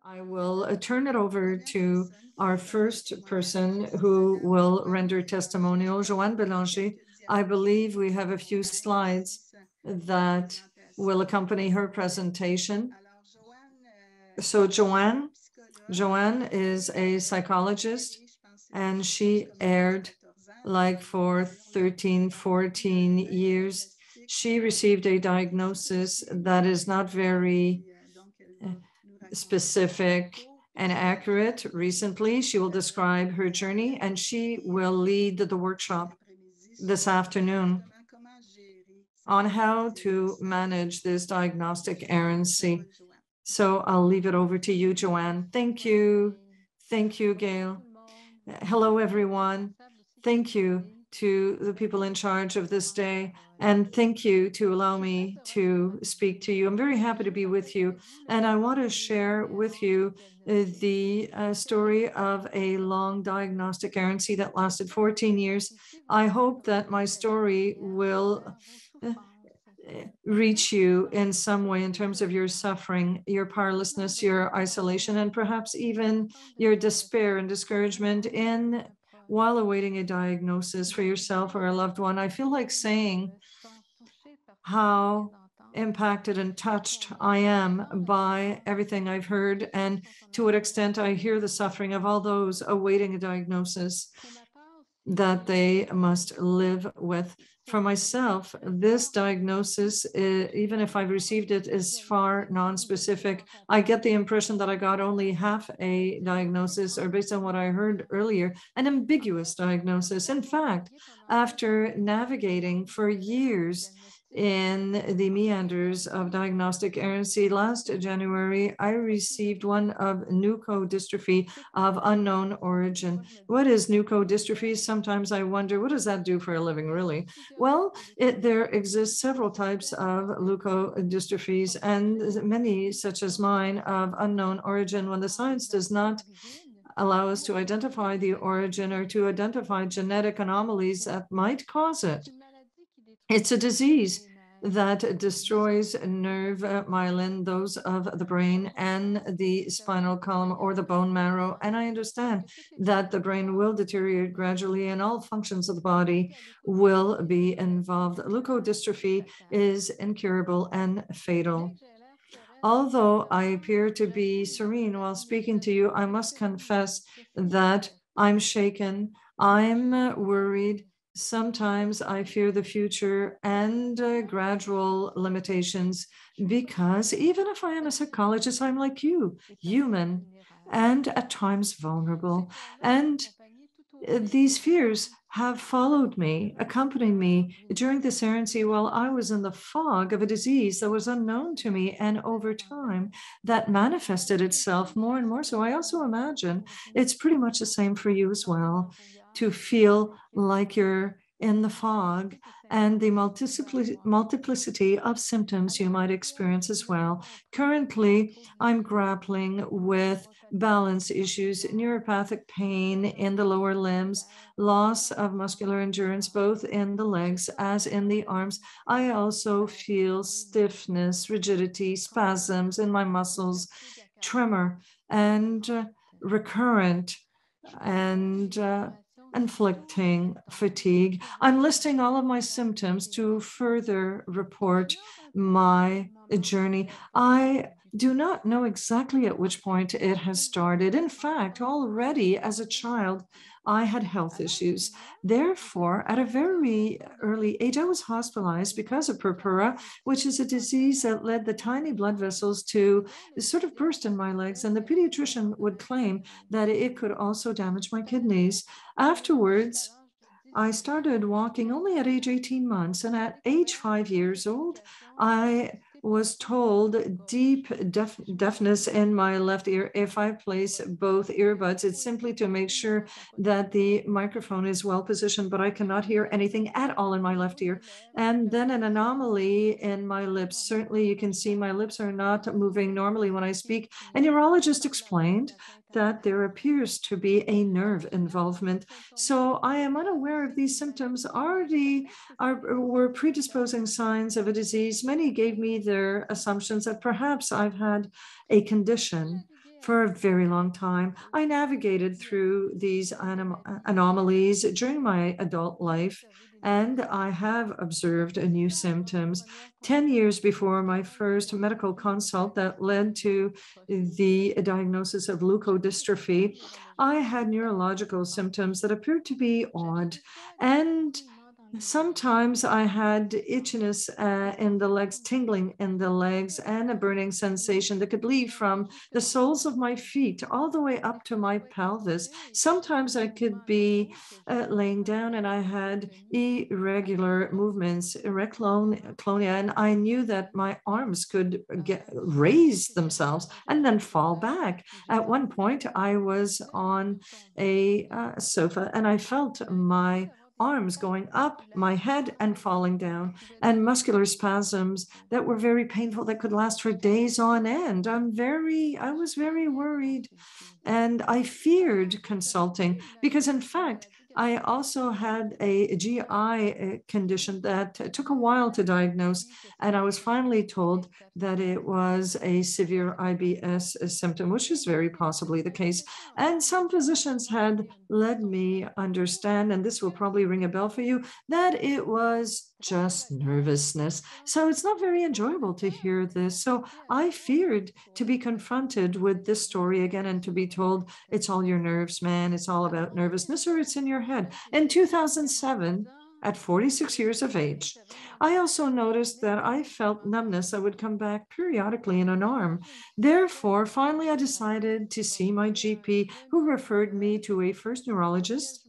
I will turn it over to our first person who will render testimonial, Johanne Bélanger. I believe we have a few slides that will accompany her presentation. So Johanne is a psychologist, and she erred like for 13, 14 years. She received a diagnosis that is not very specific and accurate. Recently, she will describe her journey, and she will lead the workshop this afternoon on how to manage this diagnostic errancy. So I'll leave it over to you, Johanne. Thank you. Thank you, Gail. Hello, everyone. Thank you to the people in charge of this day. And thank you to allow me to speak to you. I'm very happy to be with you. And I want to share with you the story of a long diagnostic errancy that lasted 14 years. I hope that my story will reach you in some way in terms of your suffering, your powerlessness, your isolation, and perhaps even your despair and discouragement while awaiting a diagnosis for yourself or a loved one. I feel like saying how impacted and touched I am by everything I've heard, and to what extent I hear the suffering of all those awaiting a diagnosis that they must live with. For myself, this diagnosis, even if I've received it, is far non-specific. I get the impression that I got only half a diagnosis, or based on what I heard earlier, an ambiguous diagnosis. In fact, after navigating for years in the meanders of diagnostic errancy, last January, I received one of leukodystrophy of unknown origin. What is leukodystrophy? Sometimes I wonder, what does that do for a living, really? Well, there exist several types of leukodystrophies, and many, such as mine, of unknown origin, when the science does not allow us to identify the origin or to identify genetic anomalies that might cause it. It's a disease that destroys nerve myelin, those of the brain and the spinal column or the bone marrow. And I understand that the brain will deteriorate gradually and all functions of the body will be involved. Leukodystrophy is incurable and fatal. Although I appear to be serene while speaking to you, I must confess that I'm shaken, I'm worried. Sometimes I fear the future and gradual limitations, because even if I am a psychologist, I'm like you, human, and at times vulnerable. And these fears have followed me, accompanied me during this errancy while I was in the fog of a disease that was unknown to me, and over time that manifested itself more and more. So I also imagine it's pretty much the same for you as well, to feel like you're in the fog and the multiplicity of symptoms you might experience as well. Currently, I'm grappling with balance issues, neuropathic pain in the lower limbs, loss of muscular endurance, both in the legs as in the arms. I also feel stiffness, rigidity, spasms in my muscles, tremor, and recurrent and inflicting fatigue. I'm listing all of my symptoms to further report my journey. I do not know exactly at which point it has started. In fact, already as a child, I had health issues. Therefore, at a very early age, I was hospitalized because of purpura, which is a disease that led the tiny blood vessels to sort of burst in my legs. And the pediatrician would claim that it could also damage my kidneys. Afterwards, I started walking only at age 18 months. And at age 5 years old, I was told deep deafness in my left ear. If I place both earbuds, it's simply to make sure that the microphone is well positioned, but I cannot hear anything at all in my left ear. And then an anomaly in my lips. Certainly you can see my lips are not moving normally when I speak. A neurologist explained that there appears to be a nerve involvement. So I am unaware of these symptoms were predisposing signs of a disease. Many gave me their assumptions that perhaps I've had a condition for a very long time. I navigated through these anomalies during my adult life, and I have observed new symptoms. 10 years before my first medical consult that led to the diagnosis of leukodystrophy, I had neurological symptoms that appeared to be odd. And sometimes I had itchiness in the legs, tingling in the legs, and a burning sensation that could leave from the soles of my feet all the way up to my pelvis. Sometimes I could be laying down and I had irregular movements, erectoclonia, and I knew that my arms could raise themselves and then fall back. At one point, I was on a sofa and I felt my arms going up my head and falling down, and muscular spasms that were very painful that could last for days on end. I was very worried, and I feared consulting because, in fact, I also had a GI condition that took a while to diagnose, and I was finally told that it was a severe IBS symptom, which is very possibly the case. And some physicians had led me understand, and this will probably ring a bell for you, that it was just nervousness. So it's not very enjoyable to hear this. So I feared to be confronted with this story again and to be told it's all your nerves, man, it's all about nervousness, or it's in your head. In 2007, at 46 years of age, I also noticed that I felt numbness that would come back periodically in an arm. Therefore, finally, I decided to see my GP, who referred me to a first neurologist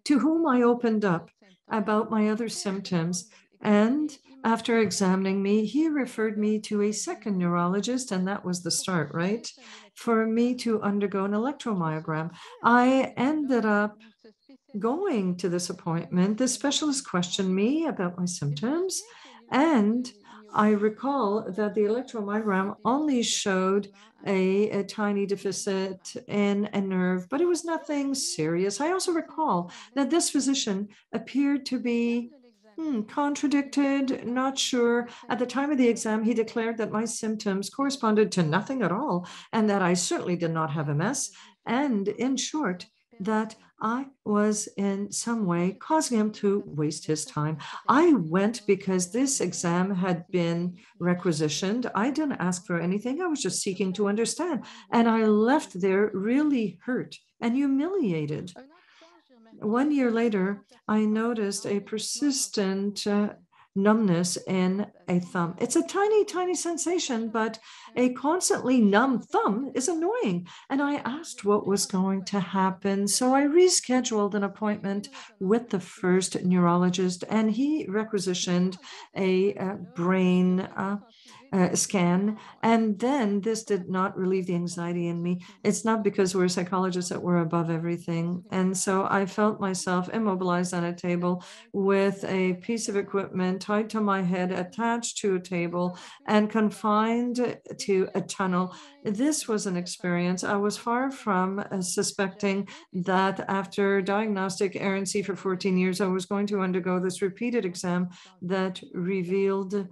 to whom I opened up about my other symptoms. And after examining me, he referred me to a second neurologist, and that was the start, right? For me to undergo an electromyogram. I ended up going to this appointment. The specialist questioned me about my symptoms, and I recall that the electromyogram only showed a tiny deficit in a nerve, but it was nothing serious. I also recall that this physician appeared to be contradicted, not sure. At the time of the exam, he declared that my symptoms corresponded to nothing at all, and that I certainly did not have MS. And in short, that I was in some way causing him to waste his time. I went because this exam had been requisitioned. I didn't ask for anything. I was just seeking to understand. And I left there really hurt and humiliated. 1 year later, I noticed a persistent numbness in a thumb. It's a tiny, tiny sensation, but a constantly numb thumb is annoying. And I asked what was going to happen. So I rescheduled an appointment with the first neurologist, and he requisitioned a brain scan. And then this did not relieve the anxiety in me. It's not because we're psychologists that we're above everything. And so I felt myself immobilized on a table with a piece of equipment tied to my head, attached to a table, and confined to a tunnel. This was an experience. I was far from suspecting that after diagnostic errancy for 14 years, I was going to undergo this repeated exam that revealed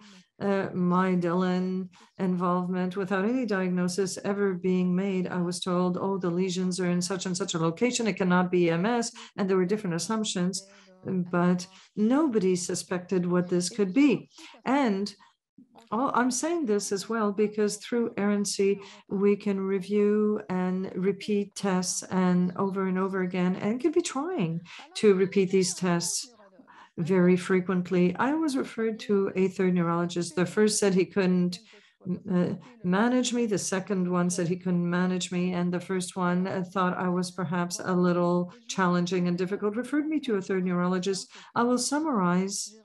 my Dylan involvement without any diagnosis ever being made. I was told, oh, the lesions are in such and such a location, it cannot be MS, and there were different assumptions, but nobody suspected what this could be. And I'm saying this as well because through errancy, we can review and repeat tests and over again, and it can be trying to repeat these tests very frequently. I was referred to a third neurologist. The first said he couldn't manage me. The second one said he couldn't manage me. And the first one thought I was perhaps a little challenging and difficult, referred me to a third neurologist. I will summarize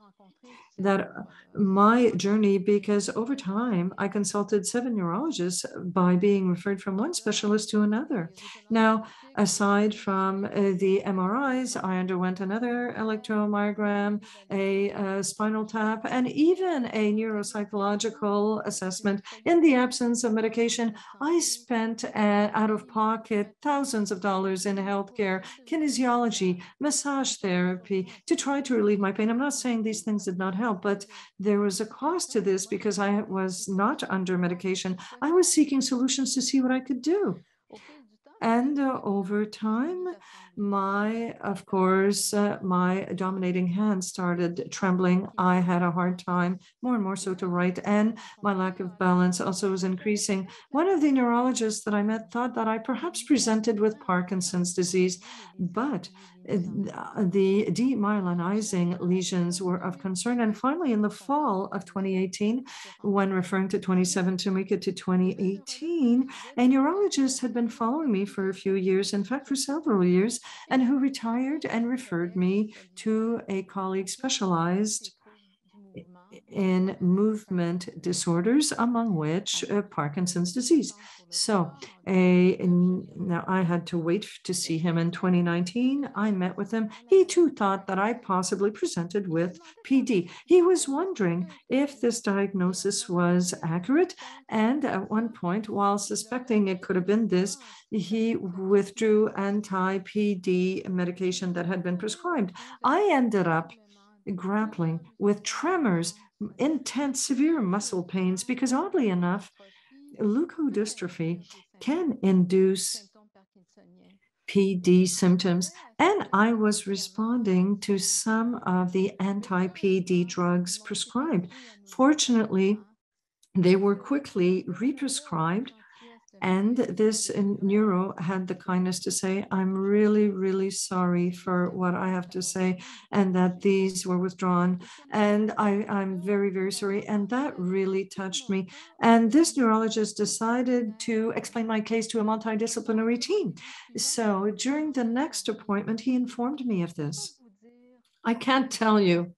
that my journey, because over time I consulted 7 neurologists by being referred from one specialist to another. Now, aside from the MRIs, I underwent another electromyogram, a spinal tap, and even a neuropsychological assessment. In the absence of medication, I spent out of pocket thousands of dollars in healthcare, kinesiology, massage therapy to try to relieve my pain. I'm not saying these things did not help, but there was a cost to this because I was not under medication. I was seeking solutions to see what I could do. And over time, of course, my dominating hand started trembling. I had a hard time, more and more so, to write, and my lack of balance also was increasing. One of the neurologists that I met thought that I perhaps presented with Parkinson's disease, but the demyelinizing lesions were of concern. And finally, in the fall of 2018, when referring to 27 Tamika to 2018, a neurologist had been following me for a few years, in fact, for several years, and who retired and referred me to a colleague specialized in movement disorders, among which Parkinson's disease. So now I had to wait to see him in 2019. I met with him. He too thought that I possibly presented with PD. He was wondering if this diagnosis was accurate. And at one point, while suspecting it could have been this, he withdrew anti-PD medication that had been prescribed. I ended up grappling with tremors, intense, severe muscle pains, because oddly enough, leukodystrophy can induce PD symptoms, and I was responding to some of the anti-PD drugs prescribed. Fortunately, they were quickly represcribed. And this neuro had the kindness to say, I'm really, really sorry for what I have to say, and that these were withdrawn. And I'm very, very sorry. And that really touched me. And this neurologist decided to explain my case to a multidisciplinary team. So during the next appointment, he informed me of this. I can't tell you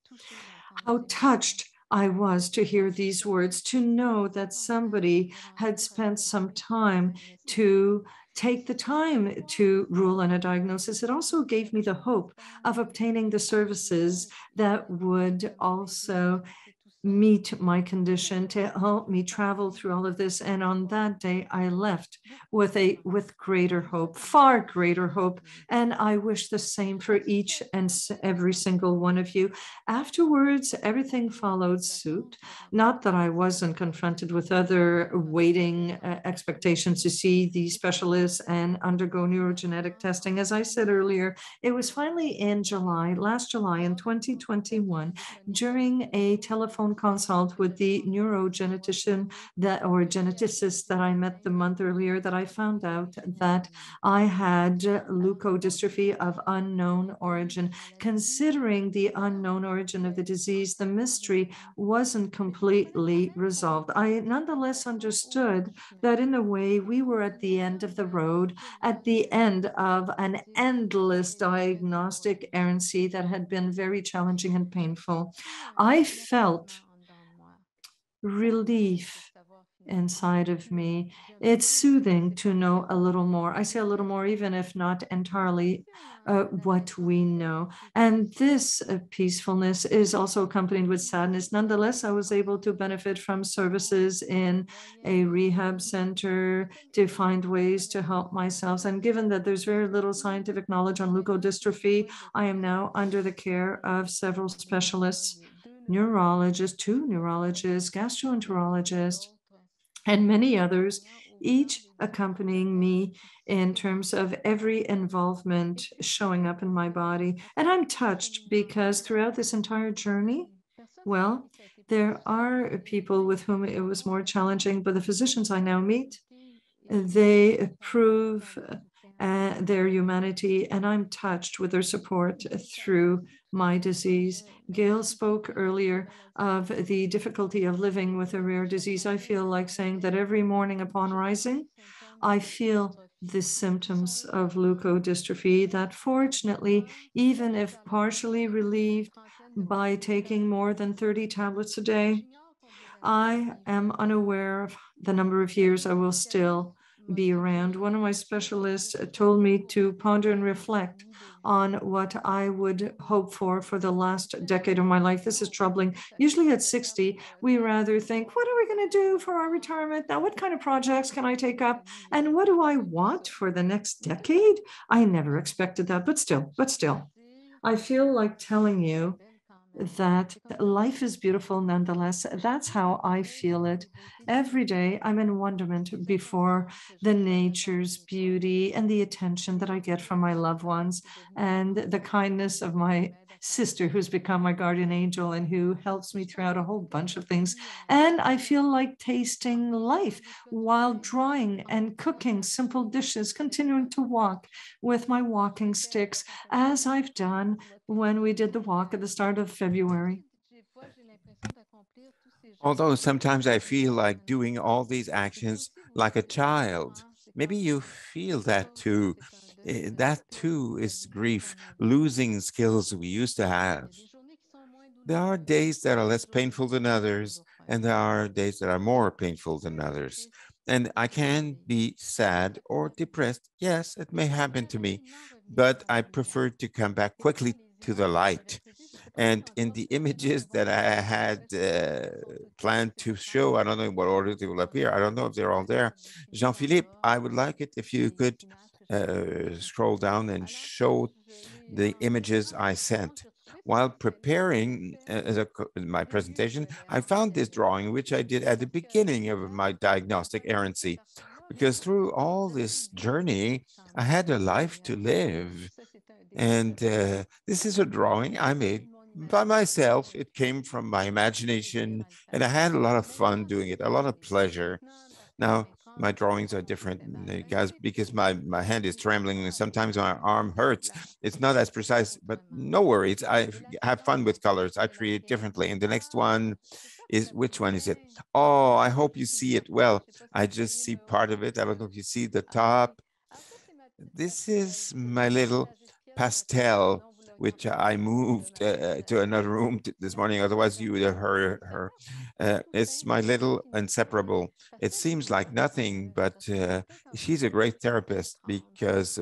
how touched I was to hear these words, to know that somebody had spent some time to take the time to rule on a diagnosis. It also gave me the hope of obtaining the services that would also meet my condition, to help me travel through all of this. And on that day, I left with greater hope, far greater hope. And I wish the same for each and every single one of you. Afterwards, everything followed suit. Not that I wasn't confronted with other waiting expectations to see the specialists and undergo neurogenetic testing. As I said earlier, it was finally in last July in 2021, during a telephone consult with the neurogeneticist that I met the month earlier, that I found out that I had leukodystrophy of unknown origin. Considering the unknown origin of the disease, the mystery wasn't completely resolved. I nonetheless understood that in a way we were at the end of the road, at the end of an endless diagnostic errancy that had been very challenging and painful. I felt relief inside of me. It's soothing to know a little more. I say a little more, even if not entirely what we know. And this peacefulness is also accompanied with sadness. Nonetheless, I was able to benefit from services in a rehab center to find ways to help myself. And given that there's very little scientific knowledge on leukodystrophy, I am now under the care of several specialists, neurologists, two neurologists, gastroenterologists, and many others, each accompanying me in terms of every involvement showing up in my body. And I'm touched because throughout this entire journey, well, there are people with whom it was more challenging, but the physicians I now meet, they prove their humanity, and I'm touched with their support through my disease. Gail spoke earlier of the difficulty of living with a rare disease. I feel like saying that every morning upon rising, I feel the symptoms of leukodystrophy that fortunately, even if partially relieved by taking more than 30 tablets a day, I am unaware of the number of years I will still be around. One of my specialists told me to ponder and reflect on what I would hope for the last decade of my life. This is troubling. Usually at 60, we rather think, what are we going to do for our retirement? Now, what kind of projects can I take up? And what do I want for the next decade? I never expected that, but still, I feel like telling you that life is beautiful nonetheless. That's how I feel it. Every day I'm in wonderment before the nature's beauty and the attention that I get from my loved ones and the kindness of my sister, who's become my guardian angel and who helps me throughout a whole bunch of things. And I feel like tasting life while drawing and cooking simple dishes, continuing to walk with my walking sticks, as I've done when we did the walk at the start of February. Although sometimes I feel like doing all these actions like a child. Maybe you feel that too. That too is grief, losing skills we used to have. There are days that are less painful than others, and there are days that are more painful than others. And I can be sad or depressed. Yes, it may happen to me, but I prefer to come back quickly to the light. And in the images that I had planned to show, I don't know in what order they will appear. I don't know if they're all there. Jean-Philippe, I would like it if you could scroll down and show the images I sent. While preparing my presentation, I found this drawing, which I did at the beginning of my diagnostic errancy, because through all this journey, I had a life to live. And this is a drawing I made by myself. It came from my imagination, and I had a lot of fun doing it, a lot of pleasure. Now, my drawings are different because my hand is trembling and sometimes my arm hurts. It's not as precise, but no worries. I have fun with colors. I create differently. And the next one is, which one is it? Oh, I hope you see it well. I just see part of it. I don't know if you see the top. This is my little pastel, which I moved to another room this morning. Otherwise, you would have heard her. It's my little inseparable. It seems like nothing, but she's a great therapist because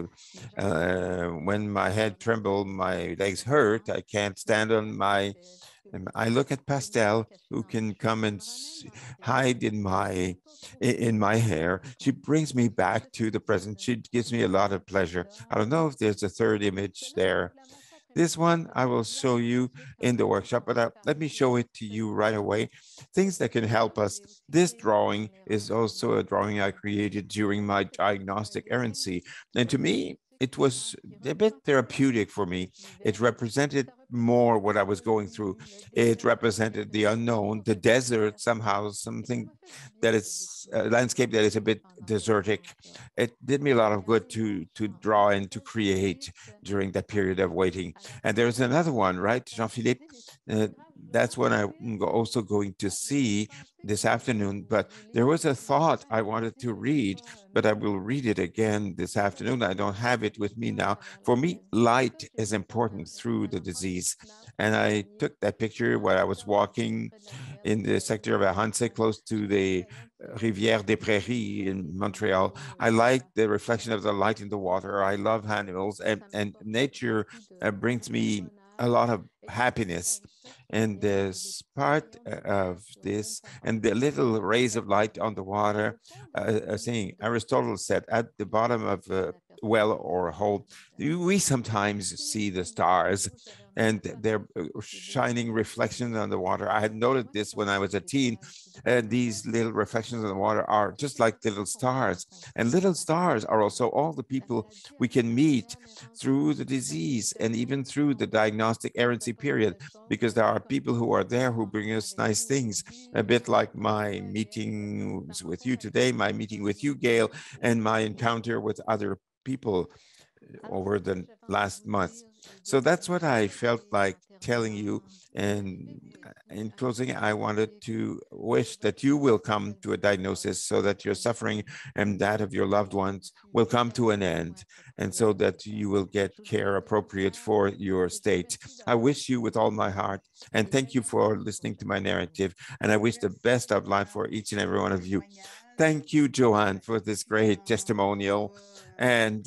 when my head trembles, my legs hurt. I can't stand on my I look at Pastel, who can come and hide in my hair. She brings me back to the present. She gives me a lot of pleasure. I don't know if there's a third image there. This one I will show you in the workshop, but let me show it to you right away. Things that can help us. This drawing is also a drawing I created during my diagnostic errancy. And to me, it was a bit therapeutic for me. It represented more what I was going through. It represented the unknown, the desert, somehow, something that is a landscape that is a bit desertic. It did me a lot of good to draw and to create during that period of waiting. And there's another one, right, Jean-Philippe? Uh, that's what I'm also going to see this afternoon. But there was a thought I wanted to read, but I will read it again this afternoon. I don't have it with me now. For me, light is important through the disease. And I took that picture while I was walking in the sector of Hanse, close to the Rivière des Prairies in Montreal. I like the reflection of the light in the water. I love animals, and nature brings me a lot of happiness. And there's part of this, and the little rays of light on the water, saying Aristotle said at the bottom of a well or a hole, we sometimes see the stars and their shining reflections on the water. I had noted this when I was a teen. These little reflections on the water are just like little stars. And little stars are also all the people we can meet through the disease and even through the diagnostic errancy period, because there are people who are there who bring us nice things, a bit like my meetings with you today, my meeting with you, Gail, and my encounter with other people over the last month. So that's what I felt like telling you. And in closing, I wanted to wish that you will come to a diagnosis so that your suffering and that of your loved ones will come to an end, and so that you will get care appropriate for your state. I wish you with all my heart, and thank you for listening to my narrative. And I wish the best of life for each and every one of you. Thank you, Johanne, for this great testimonial. And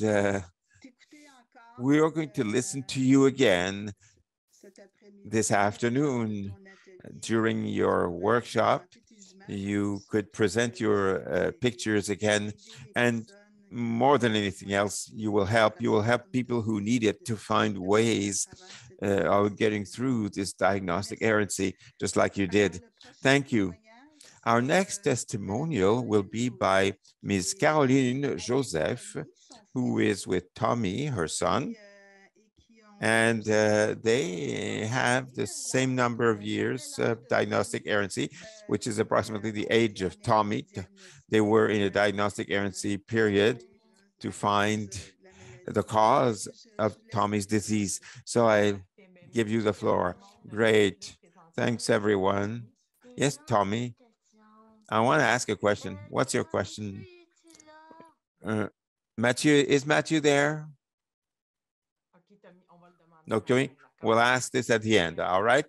we are going to listen to you again this afternoon during your workshop. You could present your pictures again, and more than anything else, you will help people who need it to find ways of getting through this diagnostic errancy, just like you did. Thank you. Our next testimonial will be by Ms. Caroline Joseph, who is with Tommy, her son, and they have the same number of years of diagnostic errancy, which is approximately the age of Tommy. They were in a diagnostic errancy period to find the cause of Tommy's disease. So I give you the floor. Great. Thanks, everyone. Yes, Tommy. I want to ask a question. What's your question? Mathieu, is Mathieu there? Okay, we'll ask this at the end, all right?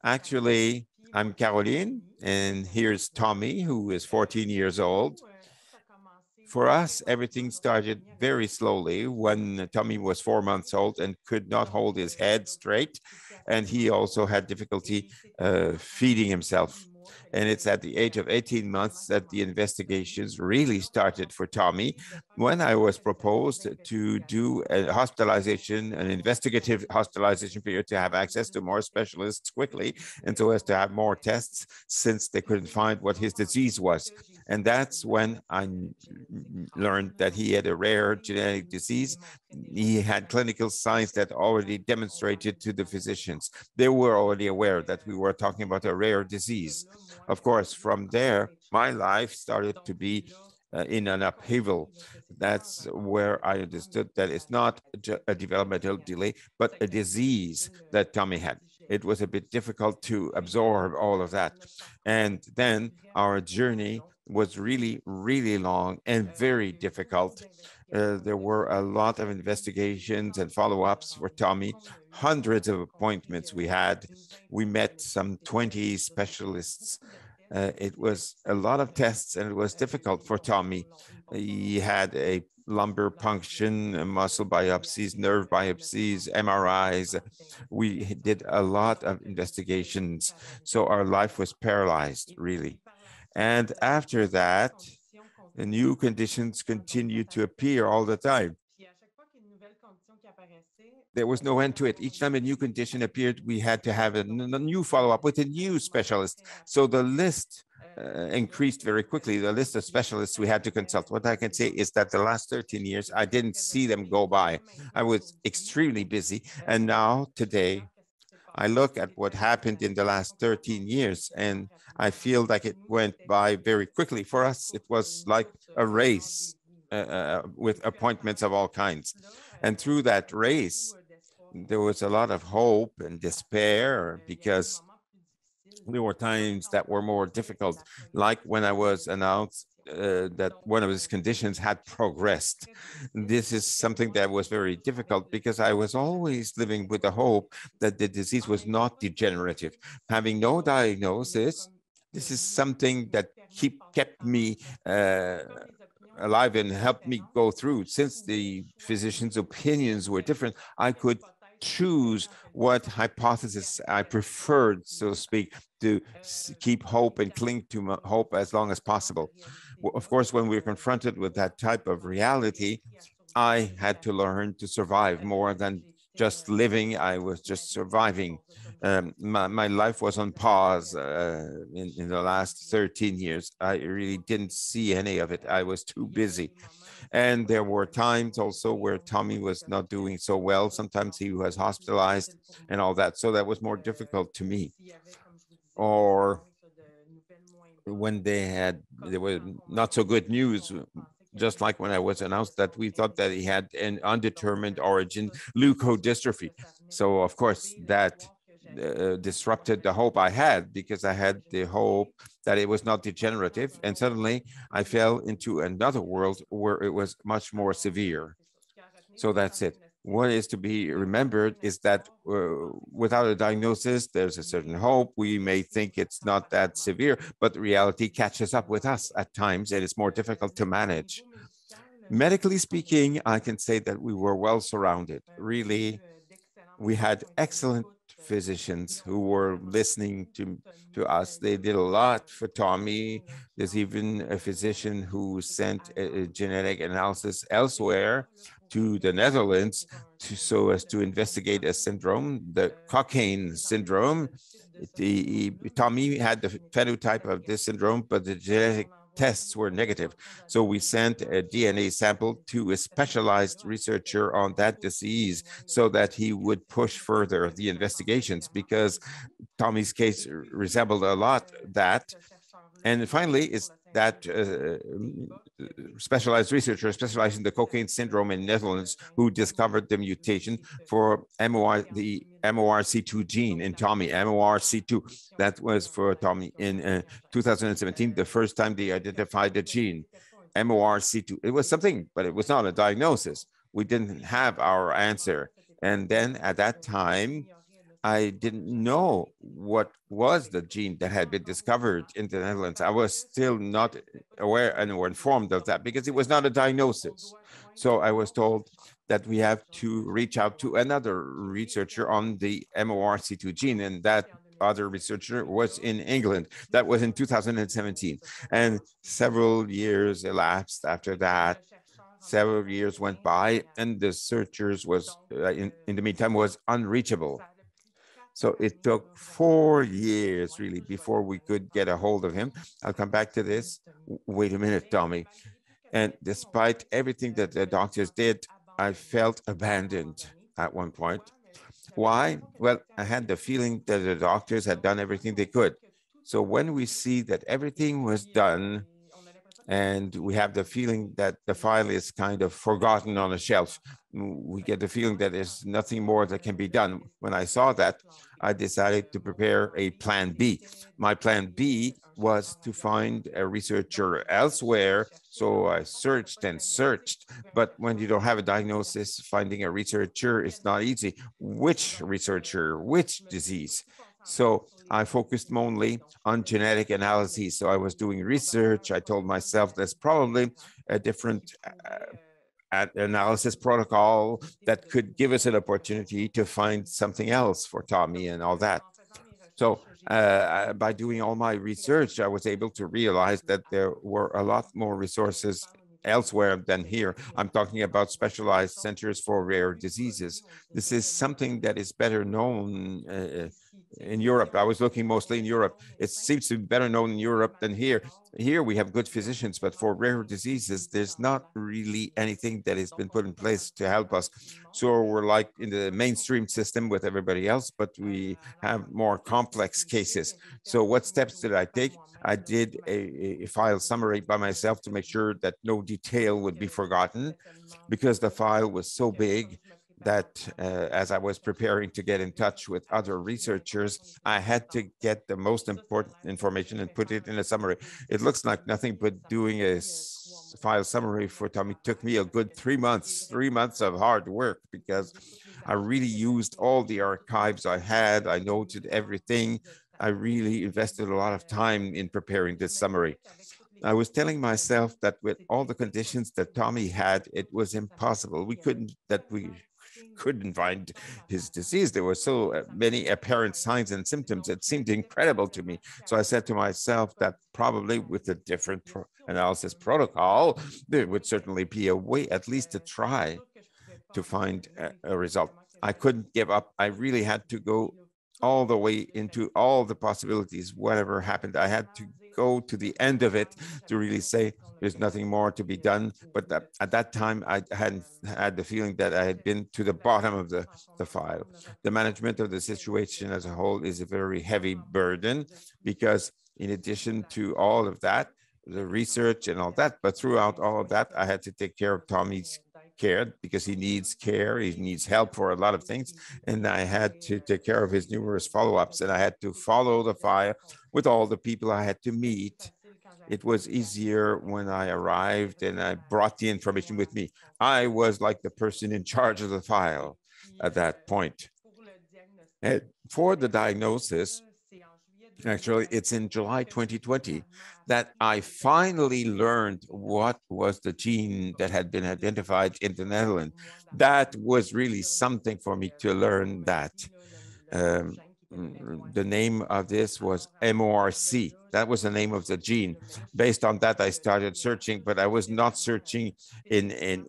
Actually, I'm Caroline, and here's Tommy, who is 14 years old. For us, everything started very slowly when Tommy was 4 months old and could not hold his head straight. And he also had difficulty feeding himself. And it's at the age of 18 months that the investigations really started for Tommy, when I was proposed to do a hospitalization, an investigative hospitalization period, to have access to more specialists quickly, and so as to have more tests, since they couldn't find what his disease was. And that's when I learned that he had a rare genetic disease. He had clinical signs that already demonstrated to the physicians. They were already aware that we were talking about a rare disease. Of course, from there, my life started to be in an upheaval. That's where I understood that it's not a developmental delay, but a disease that Tommy had. It was a bit difficult to absorb all of that. And then our journey was really, really long and very difficult. There were a lot of investigations and follow-ups for Tommy, hundreds of appointments we had. We met some 20 specialists. It was a lot of tests, and it was difficult for Tommy. He had a lumbar puncture, muscle biopsies, nerve biopsies, MRIs. We did a lot of investigations. So our life was paralyzed, really. And after that, the new conditions continued to appear all the time. There was no end to it. Each time a new condition appeared, we had to have a new follow-up with a new specialist. So the list increased very quickly, the list of specialists we had to consult. What I can say is that the last 13 years, I didn't see them go by. I was extremely busy. And now, today, I look at what happened in the last 13 years, and I feel like it went by very quickly. For us, it was like a race with appointments of all kinds. And through that race, there was a lot of hope and despair, because there were times that were more difficult, like when I was announced that one of his conditions had progressed. This is something that was very difficult, because I was always living with the hope that the disease was not degenerative. Having no diagnosis, this is something that kept me alive and helped me go through. Since the physicians' opinions were different, I could choose what hypothesis I preferred, so to speak, to keep hope and cling to hope as long as possible. Of course, when we were confronted with that type of reality, I had to learn to survive more than just living. I was just surviving. My life was on pause in the last 13 years. I really didn't see any of it. I was too busy. And there were times also where Tommy was not doing so well. Sometimes he was hospitalized and all that. So that was more difficult to me. Or when there was not so good news, just like when I was announced that we thought that he had an undetermined origin leukodystrophy. So of course that disrupted the hope I had, because I had the hope that it was not degenerative. And suddenly I fell into another world where it was much more severe. So that's it. What is to be remembered is that without a diagnosis, there's a certain hope. We may think it's not that severe, but reality catches up with us at times, and it's more difficult to manage. Medically speaking, I can say that we were well surrounded. Really, we had excellent physicians who were listening to us. They did a lot for Tommy. There's even a physician who sent a genetic analysis elsewhere to the Netherlands so as to investigate a syndrome, the Cockayne syndrome. Tommy had the phenotype of this syndrome, but the genetic tests were negative. So we sent a DNA sample to a specialized researcher on that disease so that he would push further the investigations, because Tommy's case resembled a lot that. And finally, is that specialized researcher specialized in the cocaine syndrome in Netherlands who discovered the mutation for the MORC2 gene in Tommy, MORC2. That was for Tommy in 2017, the first time they identified the gene, MORC2. It was something, but it was not a diagnosis. We didn't have our answer. And then at that time, I didn't know what was the gene that had been discovered in the Netherlands. I was still not aware and or informed of that because it was not a diagnosis. So I was told that we have to reach out to another researcher on the MORC2 gene, and that other researcher was in England. That was in 2017. And several years elapsed after that. Several years went by, and the searchers was, in the meantime, was unreachable. So it took 4 years really before we could get a hold of him. I'll come back to this. Wait a minute, Tommy. And despite everything that the doctors did, I felt abandoned at one point. Why? Well, I had the feeling that the doctors had done everything they could. So when we see that everything was done, and we have the feeling that the file is kind of forgotten on a shelf, we get the feeling that there's nothing more that can be done. When I saw that, I decided to prepare a plan B. My plan B was to find a researcher elsewhere. So I searched and searched, but when you don't have a diagnosis, finding a researcher is not easy. Which researcher, which disease? So I focused mainly on genetic analyses. So I was doing research. I told myself there's probably a different analysis protocol that could give us an opportunity to find something else for Tommy and all that. So by doing all my research, I was able to realize that there were a lot more resources elsewhere than here. I'm talking about specialized centers for rare diseases. This is something that is better known in Europe. I was looking mostly in Europe. It seems to be better known in Europe than here. Here we have good physicians, but for rare diseases, there's not really anything that has been put in place to help us. So we're like in the mainstream system with everybody else, but we have more complex cases. So what steps did I take? I did a file summary by myself to make sure that no detail would be forgotten, because the file was so big that as I was preparing to get in touch with other researchers, I had to get the most important information and put it in a summary. It looks like nothing, but doing a file summary for Tommy took me a good 3 months, 3 months of hard work, because I really used all the archives I had. I noted everything. I really invested a lot of time in preparing this summary. I was telling myself that with all the conditions that Tommy had, it was impossible. We couldn't find his disease. There were so many apparent signs and symptoms. It seemed incredible to me. So I said to myself that probably with a different analysis protocol, there would certainly be a way at least to try to find a result. I couldn't give up. I really had to go all the way into all the possibilities. Whatever happened, I had to go to the end of it to really say there's nothing more to be done. But at that time, I hadn't had the feeling that I had been to the bottom of the file. The management of the situation as a whole is a very heavy burden, because in addition to all of that, the research and all that, but throughout all of that, I had to take care of Tommy's care, because he needs care, he needs help for a lot of things, and I had to take care of his numerous follow-ups, and I had to follow the file with all the people I had to meet. It was easier when I arrived and I brought the information with me. I was like the person in charge of the file at that point. And for the diagnosis, actually, it's in July 2020 that I finally learned what was the gene that had been identified in the Netherlands. That was really something for me to learn that. The name of this was MORC. That was the name of the gene. Based on that, I started searching, but I was not searching in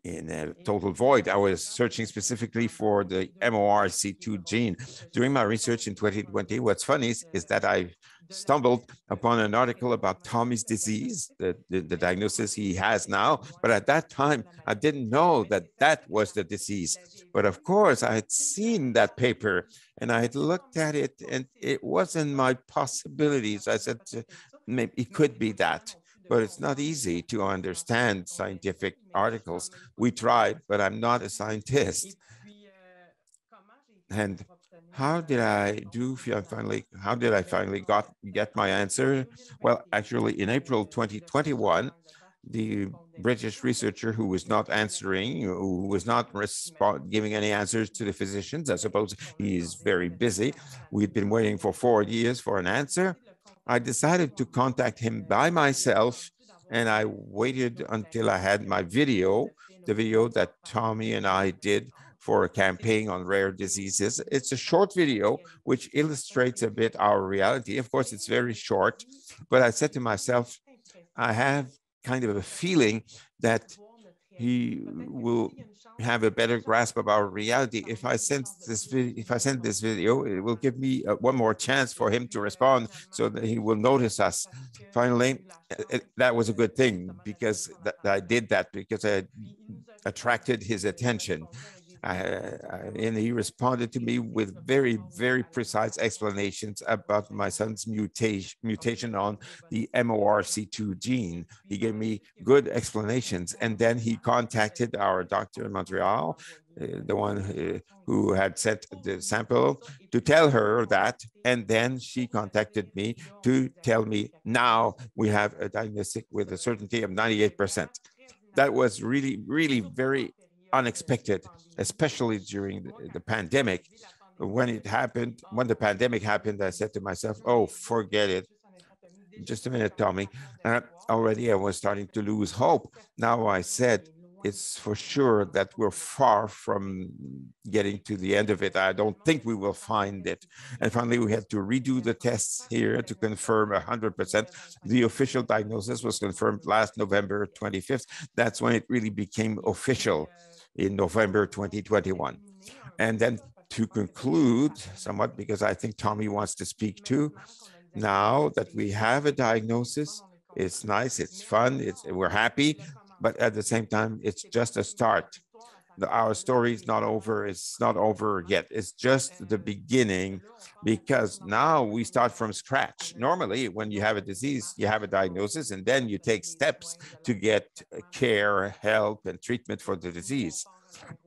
in a total void. I was searching specifically for the MORC2 gene. During my research in 2020, what's funny is that I stumbled upon an article about Tommy's disease, the diagnosis he has now. But at that time, I didn't know that that was the disease. But of course, I had seen that paper and I had looked at it and it wasn't my possibilities. I said, maybe it could be that, but it's not easy to understand scientific articles. We tried, but I'm not a scientist. And how did I finally get my answer? Well, actually, in April 2021, the British researcher who was not answering, who was not giving any answers to the physicians, I suppose he is very busy. We'd been waiting for 4 years for an answer. I decided to contact him by myself, and I waited until I had my video, the video that Tommy and I did for a campaign on rare diseases. It's a short video which illustrates a bit our reality. Of course, it's very short, but I said to myself, I have kind of a feeling that he will have a better grasp of our reality. If I send this video, it will give me one more chance for him to respond so that he will notice us. Finally, that was a good thing because I did that because I attracted his attention. And he responded to me with very, very precise explanations about my son's mutation on the MORC2 gene. He gave me good explanations. And then he contacted our doctor in Montreal, the one who had sent the sample, to tell her that. And then she contacted me to tell me, now we have a diagnostic with a certainty of 98%. That was really, really very unexpected, especially during the pandemic. When the pandemic happened, I said to myself, oh, forget it. Just a minute, Tommy. Already I was starting to lose hope. Now I said, it's for sure that we're far from getting to the end of it. I don't think we will find it. And finally, we had to redo the tests here to confirm 100%. The official diagnosis was confirmed last November 25th. That's when it really became official in November 2021. And then to conclude somewhat, because I think Tommy wants to speak too, now that we have a diagnosis, it's nice, it's fun, we're happy, but at the same time, it's just a start. Our story is not over. It's not over yet. It's just the beginning, because now we start from scratch. Normally, when you have a disease, you have a diagnosis, and then you take steps to get care, help, and treatment for the disease.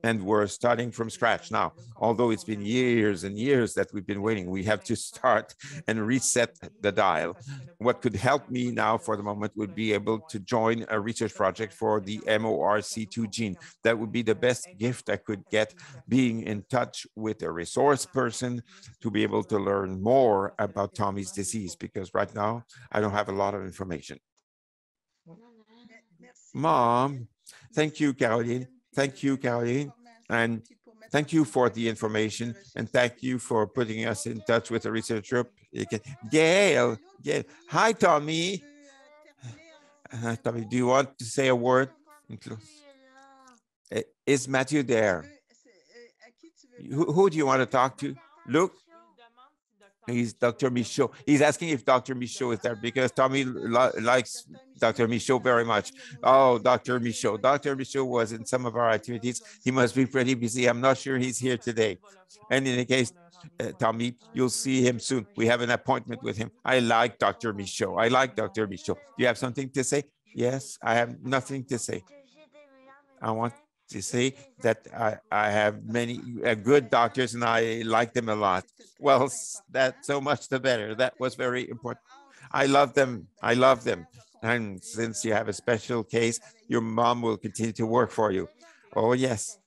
And we're starting from scratch now. Although it's been years and years that we've been waiting, we have to start and reset the dial. What could help me now for the moment would be able to join a research project for the MORC2 gene. That would be the best gift I could get, being in touch with a resource person to be able to learn more about Tommy's disease, because right now I don't have a lot of information. Mom, thank you, Caroline. Thank you, Caroline. And thank you for the information. And thank you for putting us in touch with the research group. Gail. Hi, Tommy. Tommy, do you want to say a word? Is Matthew there? Who do you want to talk to? Luke? He's Dr. Michaud. He's asking if Dr. Michaud is there because Tommy likes Dr. Michaud very much. Oh, Dr. Michaud. Dr. Michaud was in some of our activities. He must be pretty busy. I'm not sure he's here today. And in any case, Tommy, you'll see him soon. We have an appointment with him. I like Dr. Michaud. I like Dr. Michaud. Do you have something to say? Yes, I have nothing to say. I want to say that I have many good doctors and I like them a lot. Well, that's so much the better. That was very important. I love them. I love them. And since you have a special case, your mom will continue to work for you. Oh, yes.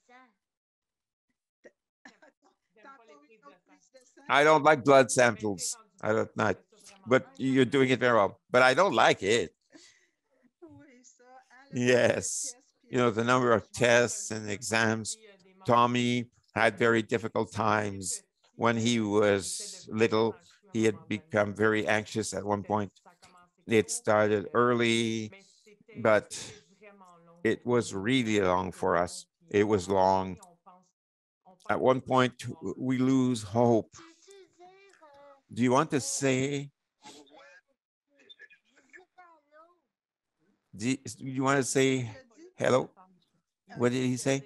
I don't like blood samples. I don't like, but you're doing it very well. But I don't like it. Yes. You know, the number of tests and exams. Tommy had very difficult times. When he was little, he had become very anxious at one point. It started early, but It was really long for us. It was long. At one point, we lose hope. Do you want to say? Do you want to say hello? What did he say?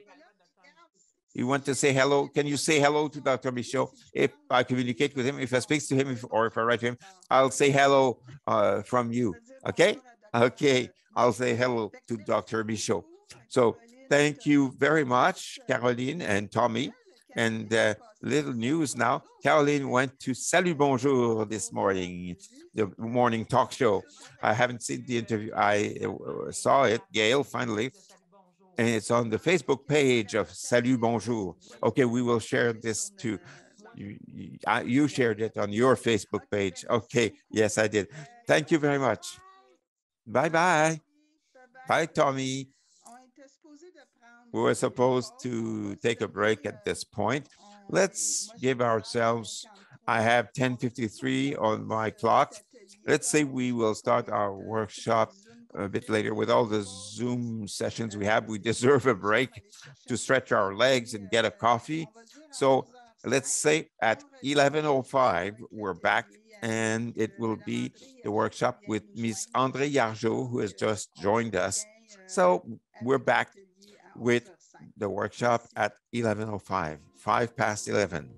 You want to say hello? Can you say hello to Dr. Michaud? If I communicate with him, if I speak to him, or if I write to him, I'll say hello from you. Okay? Okay. I'll say hello to Dr. Michaud. So thank you very much, Caroline and Tommy. And little news now, Caroline went to Salut Bonjour this morning, the morning talk show. I haven't seen the interview. I saw it, Gail, finally, and it's on the Facebook page of Salut Bonjour. Okay, we will share this too. You shared it on your Facebook page. Okay, yes, I did. Thank you very much. Bye-bye. Bye, Tommy. We were supposed to take a break at this point. Let's give ourselves, I have 10:53 on my clock. Let's say we will start our workshop a bit later. With all the Zoom sessions we have, we deserve a break to stretch our legs and get a coffee. So let's say at 11:05, we're back, and it will be the workshop with Ms. André Yargeau, who has just joined us. So we're back with the workshop at 11:05, 5 past 11.